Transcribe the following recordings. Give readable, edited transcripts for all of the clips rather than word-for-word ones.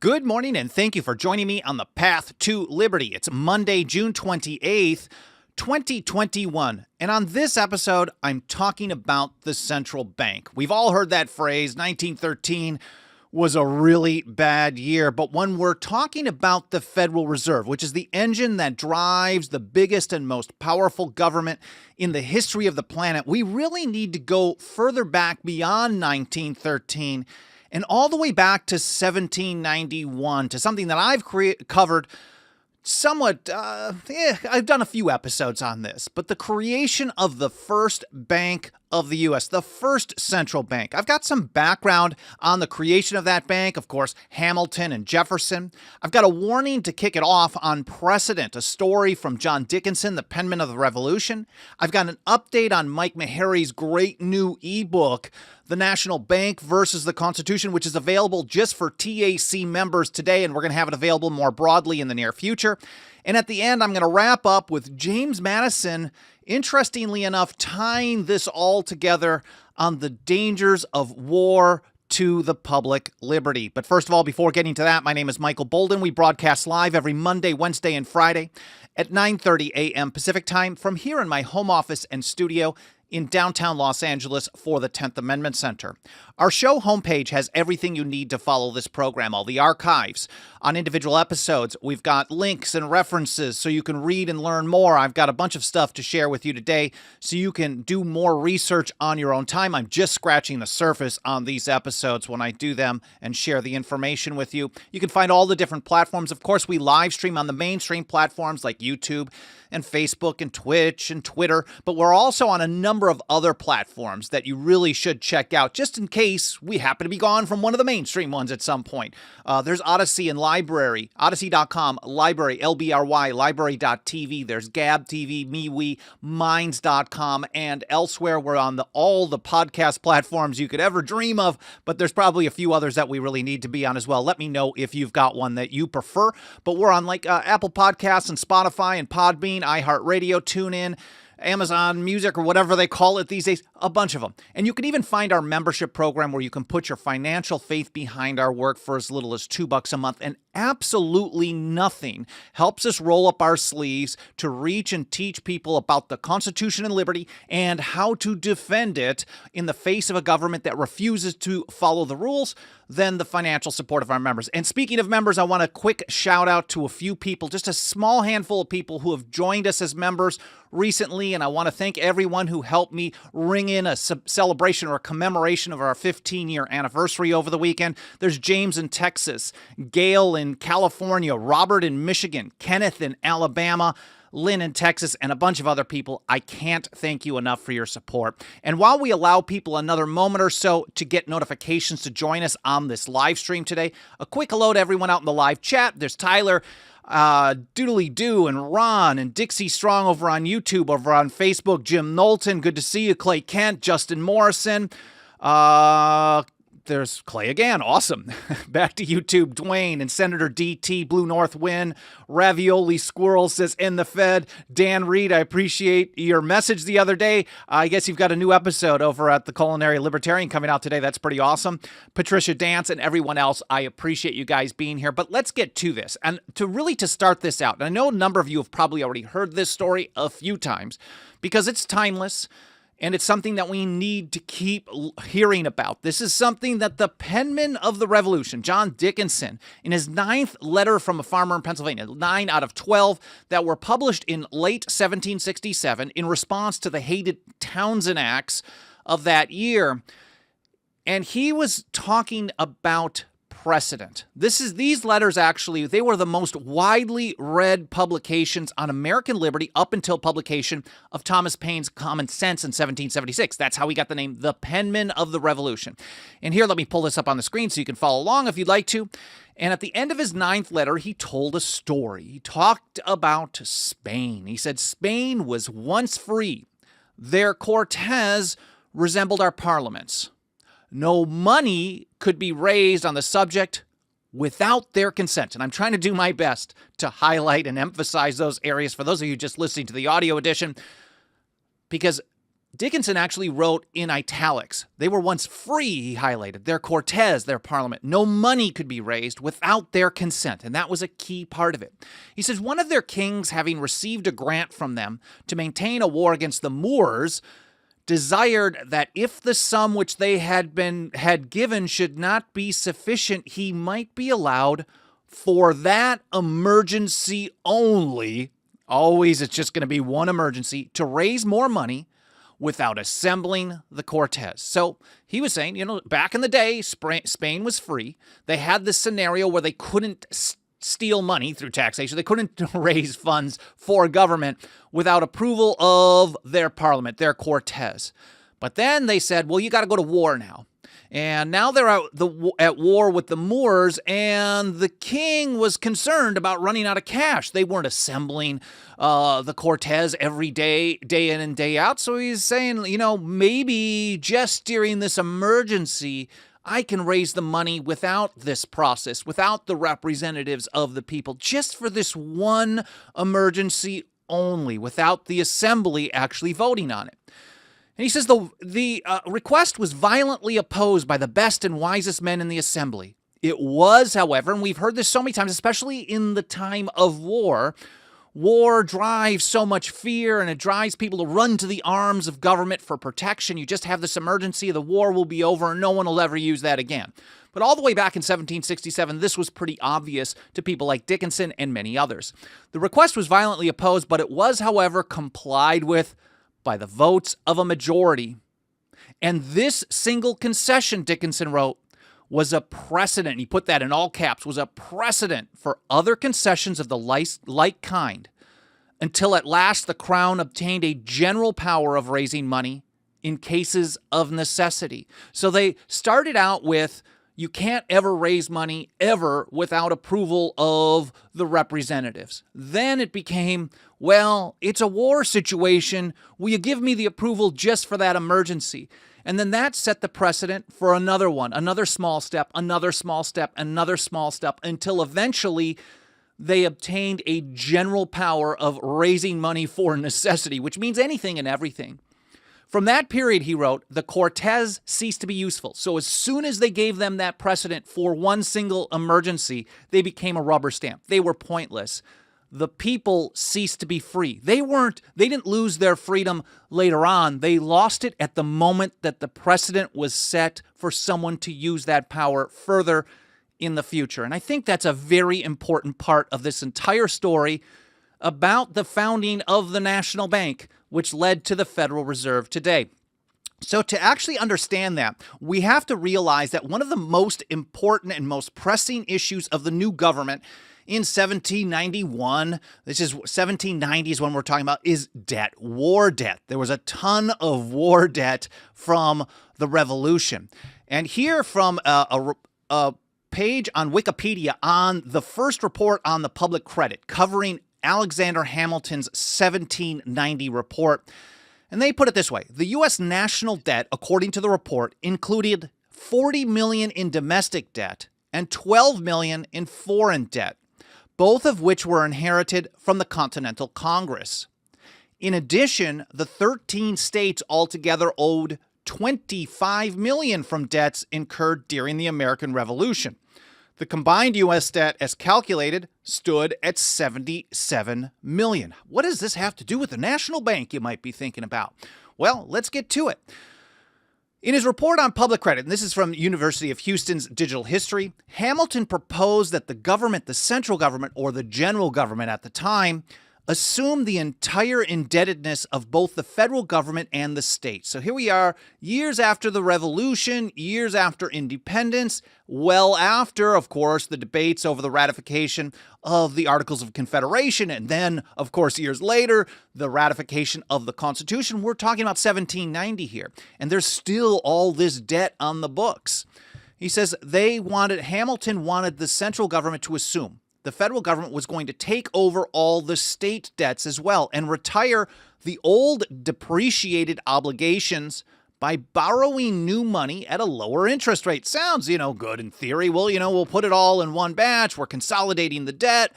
Good morning, and thank you for joining me on the Path to Liberty. It's Monday, June 28th, 2021. And on this episode, I'm talking about the central bank. We've all heard that phrase, 1913 was a really bad year. But when we're talking about the Federal Reserve, which is the engine that drives the biggest and most powerful government in the history of the planet, we really need to go further back beyond 1913 and all the way back to 1791, to something that I've covered somewhat. I've done a few episodes on this, but the creation of the first bank of the U.S., the first central bank. I've got some background on the creation of that bank, of course, Hamilton and Jefferson. I've got a warning to kick it off on Precedent, a story from John Dickinson, the penman of the Revolution. I've got an update on Mike Meharry's great new ebook, The National Bank versus the Constitution, which is available just for TAC members today, and we're going to have it available more broadly in the near future. And at the end, I'm going to wrap up with James Madison, interestingly enough, tying this all together on the dangers of war to the public liberty. But first of all, before getting to that, my name is Michael Bolden. We broadcast live every Monday, Wednesday, and Friday at 9:30 a.m. Pacific time from here in my home office and studio in downtown Los Angeles for the 10th Amendment Center. Our show homepage has everything you need to follow this program, all the archives on individual episodes. We've got links and references so you can read and learn more. I've got a bunch of stuff to share with you today so you can do more research on your own time. I'm just scratching the surface on these episodes when I do them and share the information with you. You can find all the different platforms. Of course, we live stream on the mainstream platforms like YouTube and Facebook and Twitch and Twitter, but we're also on a number of other platforms that you really should check out just in case we happen to be gone from one of the mainstream ones at some point. There's Odyssey and Library, Odyssey.com, Library, LBRY, Library.tv. There's Gab TV, MeWe, Minds.com, and elsewhere. We're on all the podcast platforms you could ever dream of, but there's probably a few others that we really need to be on as well. Let me know if you've got one that you prefer, but we're on Apple Podcasts and Spotify and Podbean, iHeartRadio, TuneIn, Amazon Music, or whatever they call it these days, a bunch of them. And you can even find our membership program where you can put your financial faith behind our work for as little as $2 a month. And absolutely nothing helps us roll up our sleeves to reach and teach people about the Constitution and liberty and how to defend it in the face of a government that refuses to follow the rules than the financial support of our members. And speaking of members, I want a quick shout out to a few people, just a small handful of people who have joined us as members recently. And I want to thank everyone who helped me ring in a celebration or a commemoration of our 15-year anniversary over the weekend. There's James in Texas, Gail in California, Robert in Michigan, Kenneth in Alabama, Lynn in Texas, and a bunch of other people. I can't thank you enough for your support. And while we allow people another moment or so to get notifications to join us on this live stream today, a quick hello to everyone out in the live chat. There's Tyler, Doodly Doo, and Ron, and Dixie Strong over on YouTube, over on Facebook, Jim Knowlton, good to see you, Clay Kent, Justin Morrison, there's Clay again. Awesome. Back to YouTube, Dwayne and Senator DT, Blue North Win, Ravioli Squirrel says, in the Fed. Dan Reed, I appreciate your message the other day. I guess you've got a new episode over at the Culinary Libertarian coming out today. That's pretty awesome. Patricia Dance and everyone else, I appreciate you guys being here. But let's get to this. And to start this out, and I know a number of you have probably already heard this story a few times because it's timeless. And it's something that we need to keep hearing about. This is something that the penman of the Revolution, John Dickinson, in his 9th letter from a farmer in Pennsylvania, 9 out of 12 that were published in late 1767 in response to the hated Townshend Acts of that year. And he was talking about precedent. These letters actually, they were the most widely read publications on American liberty up until publication of Thomas Paine's Common Sense in 1776. That's how he got the name, the penman of the Revolution. And here, let me pull this up on the screen so you can follow along if you'd like to. And at the end of his 9th letter, he told a story. He talked about Spain. He said, Spain was once free. Their Cortes resembled our parliaments. No money could be raised on the subject without their consent. And I'm trying to do my best to highlight and emphasize those areas for those of you just listening to the audio edition, because Dickinson actually wrote in italics. They were once free, he highlighted. Their Cortes, their parliament. No money could be raised without their consent, and that was a key part of it. He says one of their kings, having received a grant from them to maintain a war against the Moors, desired that if the sum which they had given should not be sufficient, he might be allowed for that emergency only, always it's just going to be one emergency, to raise more money without assembling the Cortes. So he was saying, back in the day, Spain was free. They had this scenario where they couldn't steal money through taxation. They couldn't raise funds for government without approval of their parliament, their Cortes. But then they said, well, you got to go to war now. And now they're at war with the Moors, and the king was concerned about running out of cash. They weren't assembling the Cortes every day, day in and day out. So he's saying, maybe just during this emergency, I can raise the money without this process, without the representatives of the people, just for this one emergency only, without the assembly actually voting on it. And he says the request was violently opposed by the best and wisest men in the assembly. It was, however, and we've heard this so many times, especially in the time of war, war drives so much fear and it drives people to run to the arms of government for protection. You just have this emergency, the war will be over, and no one will ever use that again. But all the way back in 1767, this was pretty obvious to people like Dickinson and many others. The request was violently opposed, but it was, however, complied with by the votes of a majority. And this single concession, Dickinson wrote, was a precedent, he put that in all caps, was a precedent for other concessions of the like kind, until at last the Crown obtained a general power of raising money in cases of necessity. So they started out with, you can't ever raise money ever without approval of the representatives. Then it became, well, it's a war situation. Will you give me the approval just for that emergency? And then that set the precedent for another one, another small step, another small step, another small step, until eventually they obtained a general power of raising money for necessity, which means anything and everything. From that period, he wrote, the Cortes ceased to be useful. So as soon as they gave them that precedent for one single emergency, they became a rubber stamp. They were pointless. The people ceased to be free. They didn't lose their freedom later on. They lost it at the moment that the precedent was set for someone to use that power further in the future. And I think that's a very important part of this entire story about the founding of the National Bank, which led to the Federal Reserve today. So to actually understand that, we have to realize that one of the most important and most pressing issues of the new government in 1791, this is 1790s when we're talking about, is debt, war debt. There was a ton of war debt from the Revolution. And here from a page on Wikipedia on the first report on the public credit covering Alexander Hamilton's 1790 report. And they put it this way. The U.S. national debt, according to the report, included $40 million in domestic debt and $12 million in foreign debt, both of which were inherited from the Continental Congress. In addition, the 13 states altogether owed $25 million from debts incurred during the American Revolution. The combined U.S. debt, as calculated, stood at $77 million. What does this have to do with the National Bank, you might be thinking about? Well, let's get to it. In his report on public credit, and this is from University of Houston's Digital History, Hamilton proposed that the government, the central government, or the general government at the time, assume the entire indebtedness of both the federal government and the states. So here we are, years after the Revolution, years after independence, well after, of course, the debates over the ratification of the Articles of Confederation, and then, of course, years later, the ratification of the Constitution. We're talking about 1790 here, and there's still all this debt on the books. He says Hamilton wanted the central government to assume the federal government was going to take over all the state debts as well and retire the old depreciated obligations by borrowing new money at a lower interest rate. Sounds, good in theory. Well, we'll put it all in one batch. We're consolidating the debt.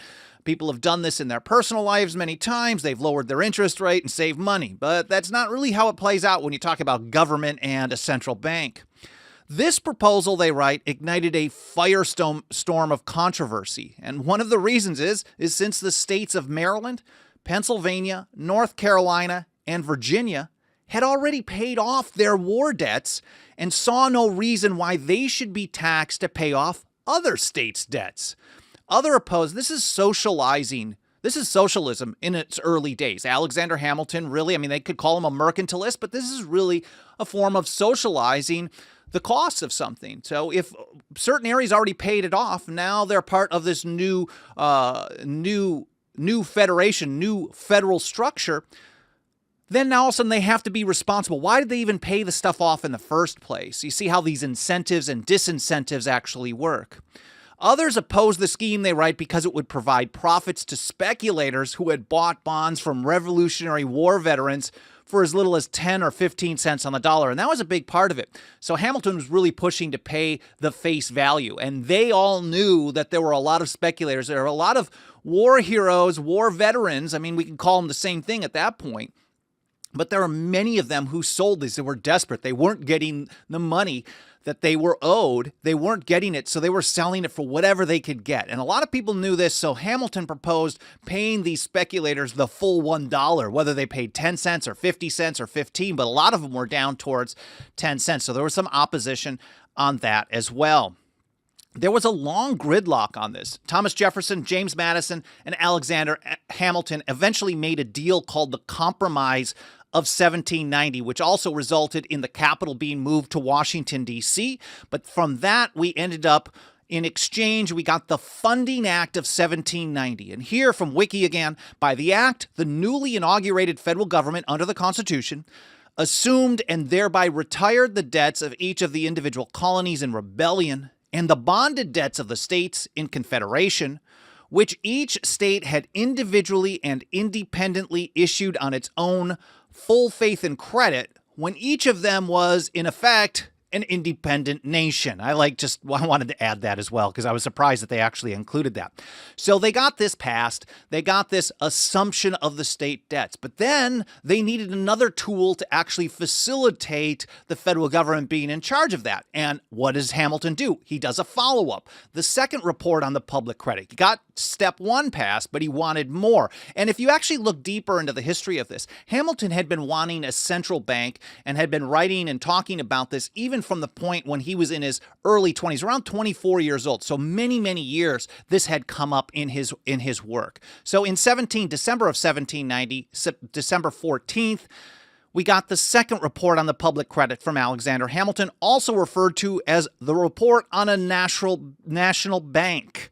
People have done this in their personal lives many times. They've lowered their interest rate and saved money. But that's not really how it plays out when you talk about government and a central bank. This proposal, they write, ignited a firestorm of controversy. And one of the reasons is since the states of Maryland, Pennsylvania, North Carolina, and Virginia had already paid off their war debts and saw no reason why they should be taxed to pay off other states' debts. Other opposed, this is socializing. This is socialism in its early days. Alexander Hamilton, really, they could call him a mercantilist, but this is really a form of socializing the costs of something. So if certain areas already paid it off, now they're part of this new federation, new federal structure, then now all of a sudden they have to be responsible. Why did they even pay the stuff off in the first place? You see how these incentives and disincentives actually work. Others oppose the scheme, they write, because it would provide profits to speculators who had bought bonds from Revolutionary War veterans for as little as 10 or 15 cents on the dollar. And that was a big part of it. So Hamilton was really pushing to pay the face value. And they all knew that there were a lot of speculators. There were a lot of war heroes, war veterans. We can call them the same thing at that point. But there are many of them who sold these. They were desperate. They weren't getting the money that they were owed. They weren't getting it, so they were selling it for whatever they could get. And a lot of people knew this, so Hamilton proposed paying these speculators the full $1, whether they paid 10 cents or 50 cents or 15, but a lot of them were down towards 10 cents. So there was some opposition on that as well. There was a long gridlock on this. Thomas Jefferson, James Madison, and Alexander Hamilton eventually made a deal called the Compromise of 1790, which also resulted in the capital being moved to Washington, D.C. But from that, we ended up, in exchange, we got the Funding Act of 1790. And here from Wiki again, by the act, the newly inaugurated federal government under the Constitution assumed and thereby retired the debts of each of the individual colonies in rebellion and the bonded debts of the states in confederation, which each state had individually and independently issued on its own full faith and credit when each of them was, in effect, an independent nation. I wanted to add that as well because I was surprised that they actually included that. So they got this passed. They got this assumption of the state debts. But then they needed another tool to actually facilitate the federal government being in charge of that. And what does Hamilton do? He does a follow-up. The second report on the public credit. He got step one passed, but he wanted more. And if you actually look deeper into the history of this, Hamilton had been wanting a central bank and had been writing and talking about this even from the point when he was in his early 20s, around 24 years old. So many, many years this had come up in his work. So in December of 1790, December 14th, we got the second report on the public credit from Alexander Hamilton, also referred to as the Report on a National Bank.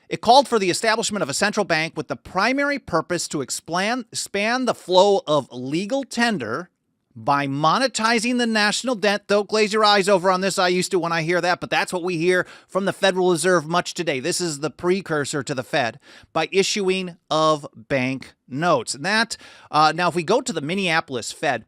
It called for the establishment of a central bank with the primary purpose to expand the flow of legal tender by monetizing the national debt. Don't glaze your eyes over on this. I used to when I hear that, but that's what we hear from the Federal Reserve much today. This is the precursor to the Fed, by issuing of bank notes. And that, now if we go to the Minneapolis Fed,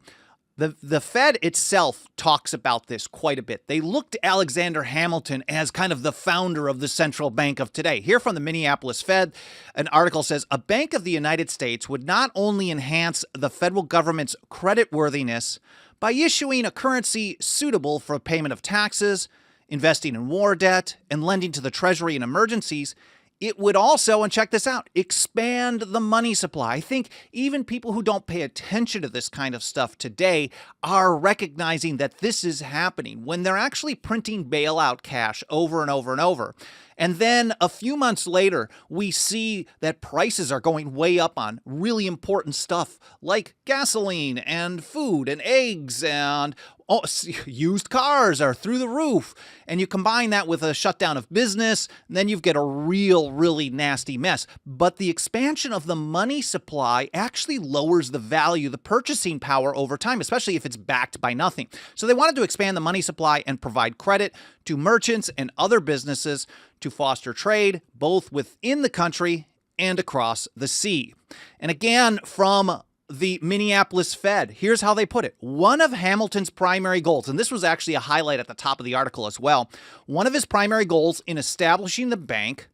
the Fed itself talks about this quite a bit. They looked to Alexander Hamilton as kind of the founder of the central bank of today. Here from the Minneapolis Fed, an article says, a Bank of the United States would not only enhance the federal government's creditworthiness by issuing a currency suitable for payment of taxes, investing in war debt, and lending to the Treasury in emergencies, it would also, and check this out, expand the money supply. I think even people who don't pay attention to this kind of stuff today are recognizing that this is happening when they're actually printing bailout cash over and over and over. And then a few months later, we see that prices are going way up on really important stuff like gasoline and food and eggs and used cars are through the roof. And you combine that with a shutdown of business, and then you get a really nasty mess. But the expansion of the money supply actually lowers the value, the purchasing power over time, especially if it's backed by nothing. So they wanted to expand the money supply and provide credit to merchants and other businesses to foster trade, both within the country and across the sea. And again, from the Minneapolis Fed, here's how they put it. One of Hamilton's primary goals, and this was actually a highlight at the top of the article as well, one of his primary goals in establishing the bank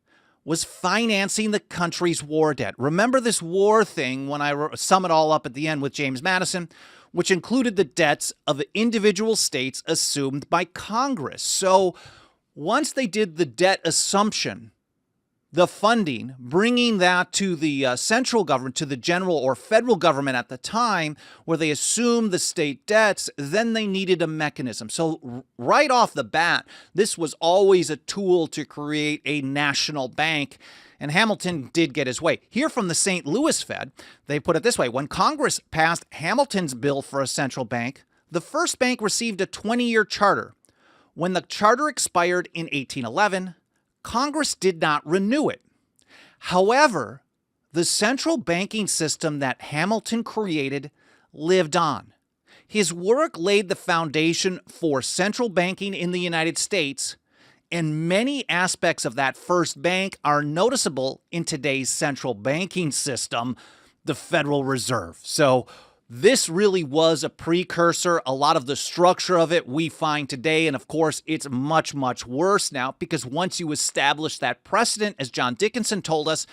was financing the country's war debt. Remember this war thing when I sum it all up at the end with James Madison, which included the debts of individual states assumed by Congress. So once they did the debt assumption, the funding, bringing that to the central government, to the general or federal government at the time, where they assumed the state debts, then they needed a mechanism. So right off the bat, this was always a tool to create a national bank, and Hamilton did get his way. Here from the St. Louis Fed, they put it this way. When Congress passed Hamilton's bill for a central bank, the first bank received a 20-year charter. When the charter expired in 1811, Congress did not renew it. However, the central banking system that Hamilton created lived on. His work laid the foundation for central banking in the United States, and many aspects of that first bank are noticeable in today's central banking system, the Federal Reserve. So this really was a precursor. A lot of the structure of it we find today, and of course, it's much, much worse now because once you establish that precedent, as John Dickinson told us,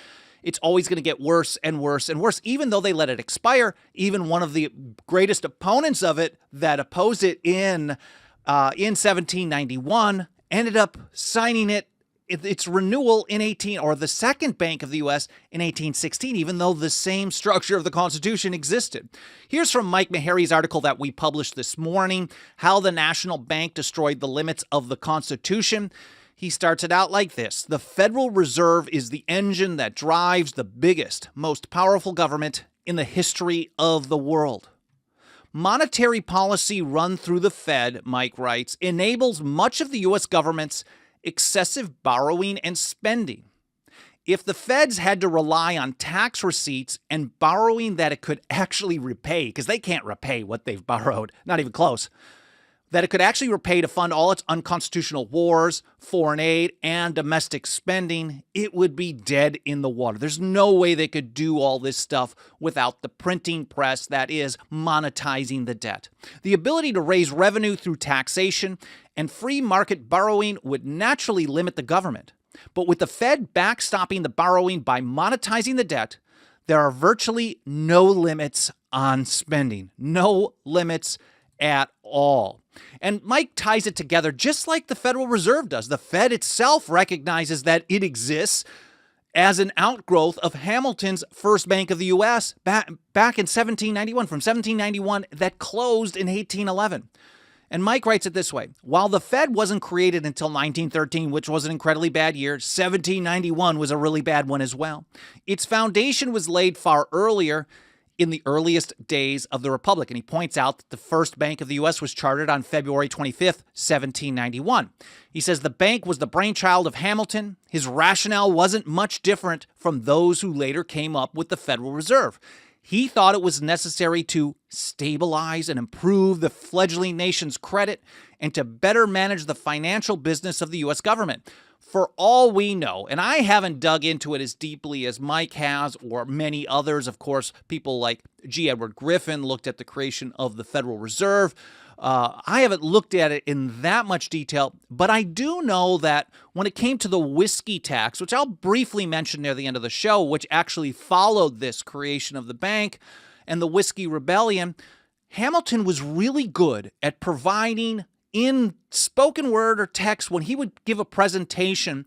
it's always going to get worse and worse and worse, even though they let it expire. Even one of the greatest opponents of it that opposed it in 1791 ended up signing its renewal in the second Bank of the U.S. in 1816, even though the same structure of the Constitution existed. Here's from Mike Meharry's article that we published this morning, How the National Bank Destroyed the Limits of the Constitution. He starts it out like this. The Federal Reserve is the engine that drives the biggest, most powerful government in the history of the world. Monetary policy run through the Fed, Mike writes, enables much of the U.S. government's excessive borrowing and spending. If the feds had to rely on tax receipts and borrowing that it could actually repay, because they can't repay what they've borrowed, not even close, that it could actually repay to fund all its unconstitutional wars, foreign aid, and domestic spending, it would be dead in the water. There's no way they could do all this stuff without the printing press, that is, monetizing the debt. The ability to raise revenue through taxation and free market borrowing would naturally limit the government. But with the Fed backstopping the borrowing by monetizing the debt, there are virtually no limits on spending. No limits at all. And Mike ties it together just like the Federal Reserve does. The Fed itself recognizes that it exists as an outgrowth of Hamilton's first Bank of the U.S. back in 1791, from 1791, that closed in 1811. And Mike writes it this way. While the Fed wasn't created until 1913, which was an incredibly bad year, 1791 was a really bad one as well. Its foundation was laid far earlier, in the earliest days of the Republic. And he points out that the first Bank of the U.S. was chartered on February 25th, 1791. He says the bank was the brainchild of Hamilton. His rationale wasn't much different from those who later came up with the Federal Reserve. He thought it was necessary to stabilize and improve the fledgling nation's credit and to better manage the financial business of the U.S. government. For all we know, and I haven't dug into it as deeply as Mike has or many others, of course, people like G. Edward Griffin looked at the creation of the Federal Reserve. I haven't looked at it in that much detail, but I do know that when it came to the whiskey tax, which I'll briefly mention near the end of the show, which actually followed this creation of the bank and the Whiskey Rebellion, Hamilton was really good at providing in spoken word or text, when he would give a presentation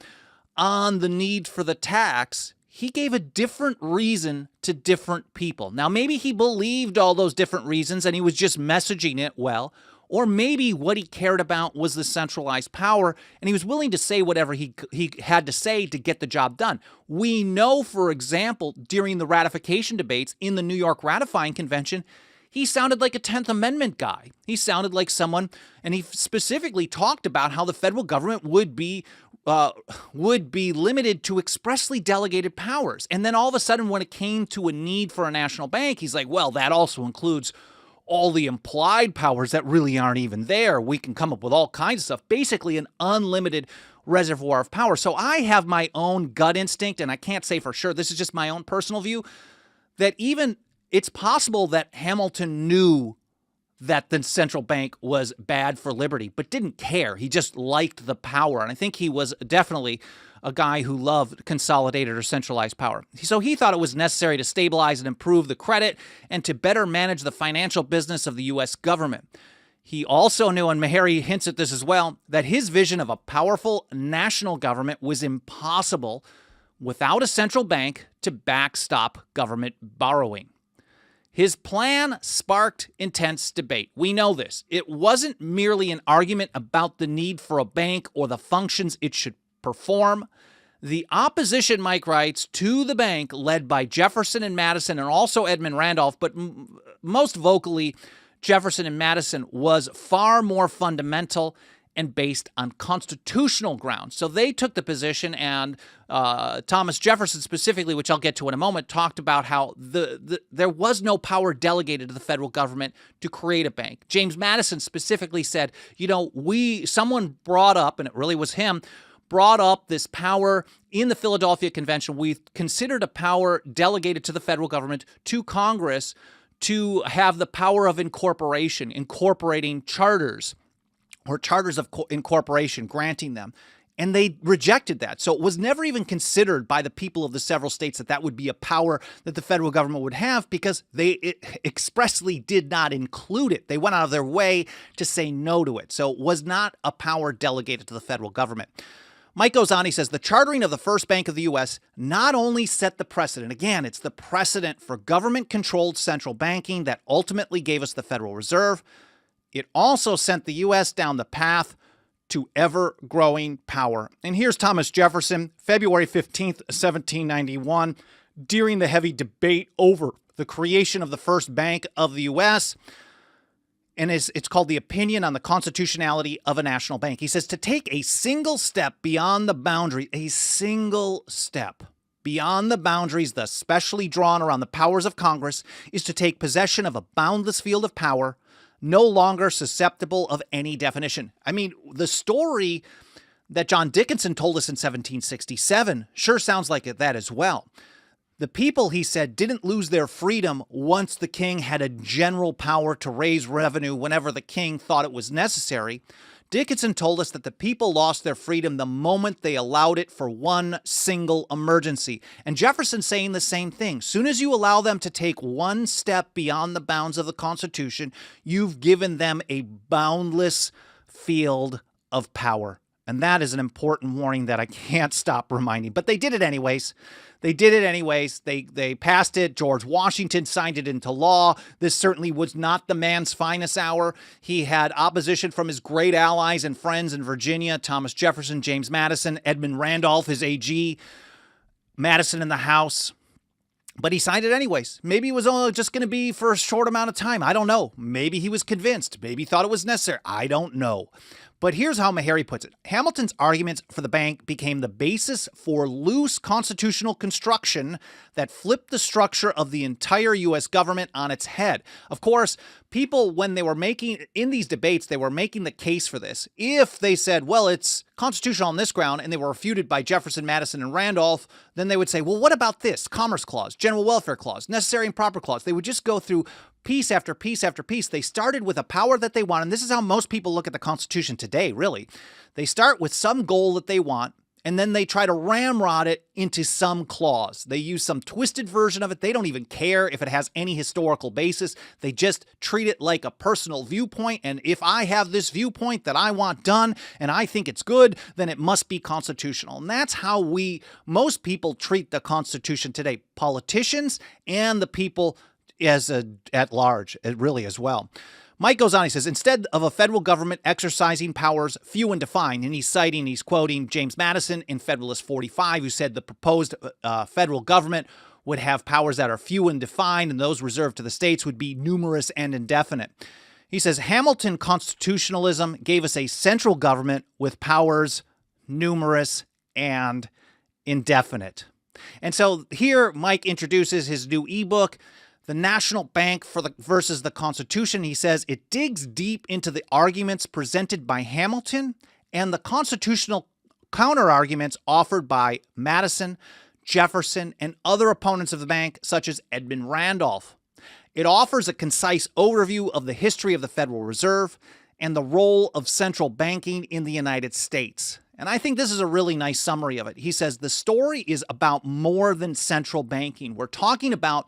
on the need for the tax, he gave a different reason to different people. Now, maybe he believed all those different reasons and he was just messaging it well, or maybe what he cared about was the centralized power and he was willing to say whatever he had to say to get the job done. We know, for example, during the ratification debates in the New York Ratifying Convention, he sounded like a 10th Amendment guy. He sounded like someone, and he specifically talked about how the federal government would be limited to expressly delegated powers. And then all of a sudden, when it came to a need for a national bank, he's like, well, that also includes all the implied powers that really aren't even there. We can come up with all kinds of stuff. Basically, an unlimited reservoir of power. So I have my own gut instinct, and I can't say for sure, this is just my own personal view, that even it's possible that Hamilton knew that the central bank was bad for liberty, but didn't care. He just liked the power. And I think he was definitely a guy who loved consolidated or centralized power. So he thought it was necessary to stabilize and improve the credit and to better manage the financial business of the U.S. government. He also knew, and Meharry hints at this as well, that his vision of a powerful national government was impossible without a central bank to backstop government borrowing. His plan sparked intense debate. We know this. It wasn't merely an argument about the need for a bank or the functions it should perform. The opposition, Mike writes, to the bank, led by Jefferson and Madison and also Edmund Randolph, but most vocally Jefferson and Madison, was far more fundamental and based on constitutional grounds. So they took the position, and Thomas Jefferson specifically, which I'll get to in a moment, talked about how there was no power delegated to the federal government to create a bank. James Madison specifically said, someone brought up, and it really was him, brought up this power in the Philadelphia Convention. We considered a power delegated to the federal government, to Congress, to have the power of incorporating charters or charters of incorporation, granting them. And they rejected that. So it was never even considered by the people of the several states that would be a power that the federal government would have, because they expressly did not include it. They went out of their way to say no to it. So it was not a power delegated to the federal government. Mike goes on, he says, the chartering of the first bank of the U.S. not only set the precedent, again, it's the precedent for government-controlled central banking that ultimately gave us the Federal Reserve. It also sent the U.S. down the path to ever-growing power. And here's Thomas Jefferson, February 15th, 1791, during the heavy debate over the creation of the first bank of the U.S., and it's called the Opinion on the Constitutionality of a National Bank. He says, to take a single step beyond the boundary, beyond the boundaries thus specially drawn around the powers of Congress, is to take possession of a boundless field of power, no longer susceptible of any definition. I mean, the story that John Dickinson told us in 1767 sure sounds like that as well. The people, he said, didn't lose their freedom once the king had a general power to raise revenue whenever the king thought it was necessary. Dickinson told us that the people lost their freedom the moment they allowed it for one single emergency. And Jefferson's saying the same thing. Soon as you allow them to take one step beyond the bounds of the Constitution, you've given them a boundless field of power. And that is an important warning that I can't stop reminding. But they did it anyways. They passed it. George Washington signed it into law. This certainly was not the man's finest hour. He had opposition from his great allies and friends in Virginia, Thomas Jefferson, James Madison, Edmund Randolph, his AG, Madison in the House. But he signed it anyways. Maybe it was only just going to be for a short amount of time. I don't know. Maybe he was convinced. Maybe he thought it was necessary. I don't know. But here's how Meharry puts it. Hamilton's arguments for the bank became the basis for loose constitutional construction that flipped the structure of the entire U.S. government on its head. Of course, people, when they were making, in these debates, they were making the case for this. If they said, well, it's constitutional on this ground, and they were refuted by Jefferson, Madison, and Randolph, then they would say, well, what about this? Commerce Clause, General Welfare Clause, Necessary and Proper Clause. They would just go through piece after piece after piece. They started with a power that they want, and this is how most people look at the Constitution today, really. They start with some goal that they want, and then they try to ramrod it into some clause. They use some twisted version of it. They don't even care if it has any historical basis. They just treat it like a personal viewpoint, and if I have this viewpoint that I want done, and I think it's good, then it must be constitutional. And that's how most people treat the Constitution today. Politicians and the people at large, really as well. Mike goes on, he says, instead of a federal government exercising powers few and defined, and he's quoting James Madison in Federalist 45, who said the proposed federal government would have powers that are few and defined, and those reserved to the states would be numerous and indefinite. He says, Hamilton constitutionalism gave us a central government with powers numerous and indefinite. And so here Mike introduces his new ebook, The National Bank versus the Constitution. He says it digs deep into the arguments presented by Hamilton and the constitutional counter-arguments offered by Madison, Jefferson, and other opponents of the bank, such as Edmund Randolph. It offers a concise overview of the history of the Federal Reserve and the role of central banking in the United States. And I think this is a really nice summary of it. He says the story is about more than central banking. We're talking about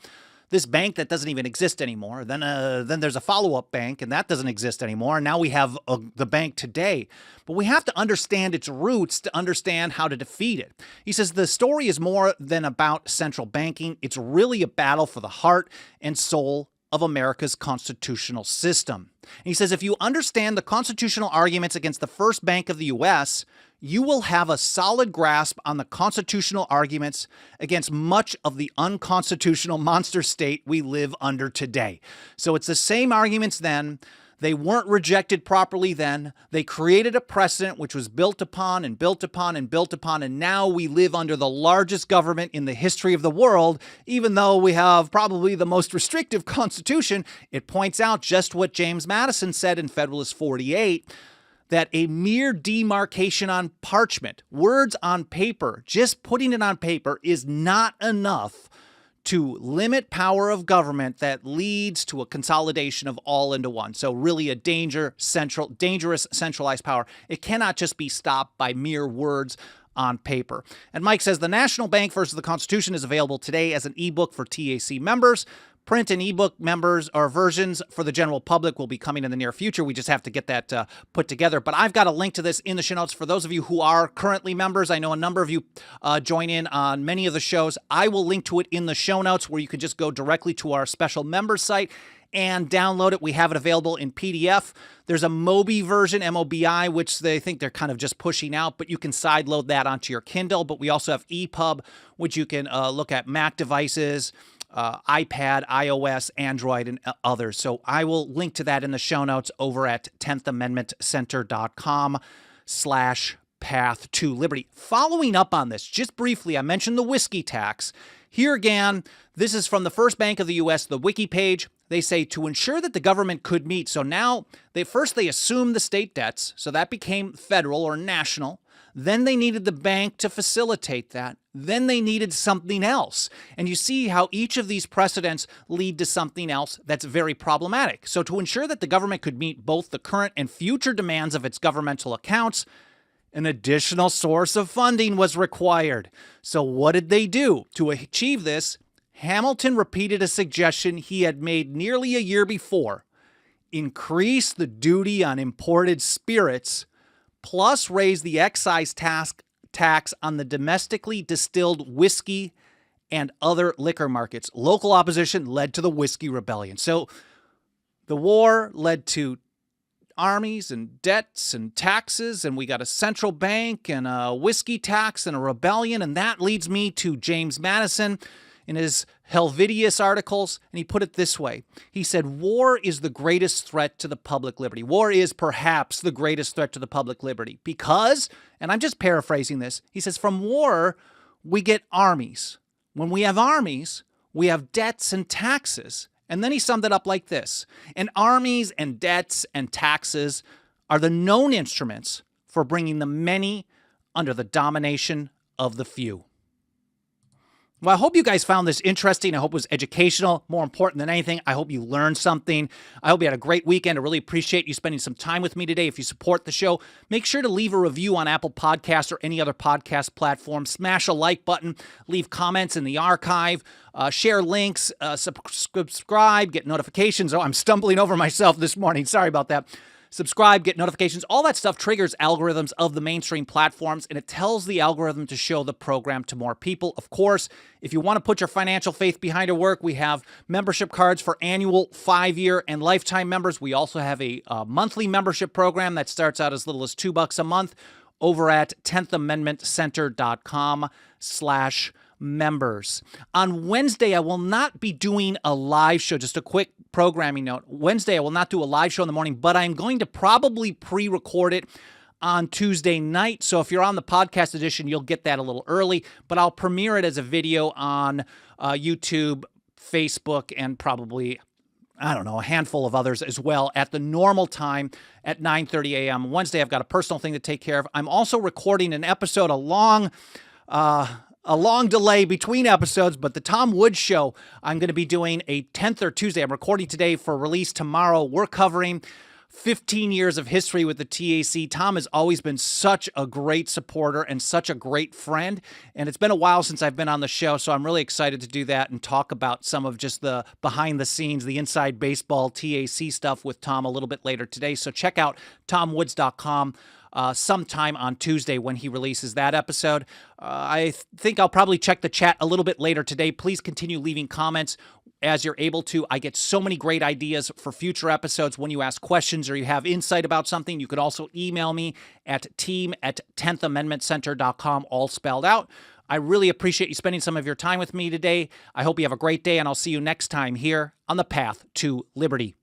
this bank that doesn't even exist anymore. Then there's a follow-up bank, and that doesn't exist anymore. And now we have the bank today. But we have to understand its roots to understand how to defeat it. He says the story is more than about central banking. It's really a battle for the heart and soul of America's constitutional system. And he says if you understand the constitutional arguments against the first bank of the U.S., you will have a solid grasp on the constitutional arguments against much of the unconstitutional monster state we live under today. So it's the same arguments then. They weren't rejected properly then. They created a precedent which was built upon and built upon and built upon, and now we live under the largest government in the history of the world, even though we have probably the most restrictive constitution. It points out just what James Madison said in Federalist 48, that a mere demarcation on parchment, words on paper, just putting it on paper is not enough to limit power of government that leads to a consolidation of all into one. So really a dangerous centralized power. It cannot just be stopped by mere words on paper. And Mike says the National Bank versus the Constitution is available today as an ebook for TAC members. Print and ebook members or versions for the general public will be coming in the near future. We just have to get that put together. But I've got a link to this in the show notes for those of you who are currently members. I know a number of you join in on many of the shows. I will link to it in the show notes where you can just go directly to our special members site and download it. We have it available in PDF. There's a Mobi version, M-O-B-I, which they think they're kind of just pushing out, but you can sideload that onto your Kindle. But we also have EPUB, which you can look at Mac devices, iPad, iOS, Android, and others. So I will link to that in the show notes over at 10thamendmentcenter.com/path to liberty. Following up on this, just briefly, I mentioned the whiskey tax. Here again, this is from the First Bank of the U.S., the wiki page. They say to ensure that the government could meet. So now they assumed the state debts. So that became federal or national. Then they needed the bank to facilitate that. Then they needed something else. And you see how each of these precedents lead to something else that's very problematic. So to ensure that the government could meet both the current and future demands of its governmental accounts, an additional source of funding was required. So what did they do? To achieve this, Hamilton repeated a suggestion he had made nearly a year before: increase the duty on imported spirits, plus raise the excise tax on the domestically distilled whiskey and other liquor markets. Local opposition led to the Whiskey Rebellion. So the war led to armies and debts and taxes, and we got a central bank and a whiskey tax and a rebellion, and that leads me to James Madison in his Helvidius articles, and he put it this way. He said, war is the greatest threat to the public liberty. War is perhaps the greatest threat to the public liberty because, and I'm just paraphrasing this, he says, from war, we get armies. When we have armies, we have debts and taxes. And then he summed it up like this: and armies and debts and taxes are the known instruments for bringing the many under the domination of the few. Well, I hope you guys found this interesting. I hope it was educational. More important than anything, I hope you learned something. I hope you had a great weekend. I really appreciate you spending some time with me today. If you support the show, make sure to leave a review on Apple Podcasts or any other podcast platform. Smash a like button. Leave comments in the archive. Share links. Subscribe. Get notifications. Oh, I'm stumbling over myself this morning. Sorry about that. Subscribe, get notifications. All that stuff triggers algorithms of the mainstream platforms, and it tells the algorithm to show the program to more people. Of course, if you want to put your financial faith behind your work, we have membership cards for annual, 5-year, and lifetime members. We also have a monthly membership program that starts out as little as $2 a month over at 10thamendmentcenter.com/members. On Wednesday, I will not be doing a live show. Just a quick programming note. Wednesday, I will not do a live show in the morning, but I'm going to probably pre-record it on Tuesday night. So if you're on the podcast edition, you'll get that a little early, but I'll premiere it as a video on YouTube, Facebook, and probably, I don't know, a handful of others as well at the normal time at 9:30 a.m. Wednesday, I've got a personal thing to take care of. I'm also recording an episode, a long a long delay between episodes, but the Tom Woods Show, I'm going to be doing a 10th or Tuesday. I'm recording today for release tomorrow. We're covering 15 years of history with the TAC. Tom has always been such a great supporter and such a great friend, and it's been a while since I've been on the show, so I'm really excited to do that and talk about some of just the behind the scenes, the inside baseball TAC stuff with Tom a little bit later today. So check out tomwoods.com sometime on Tuesday when he releases that episode. I think I'll probably check the chat a little bit later today. Please continue leaving comments as you're able to. I get so many great ideas for future episodes when you ask questions or you have insight about something. You can also email me at team@10thamendmentcenter.com, all spelled out. I really appreciate you spending some of your time with me today. I hope you have a great day, and I'll see you next time here on the Path to Liberty.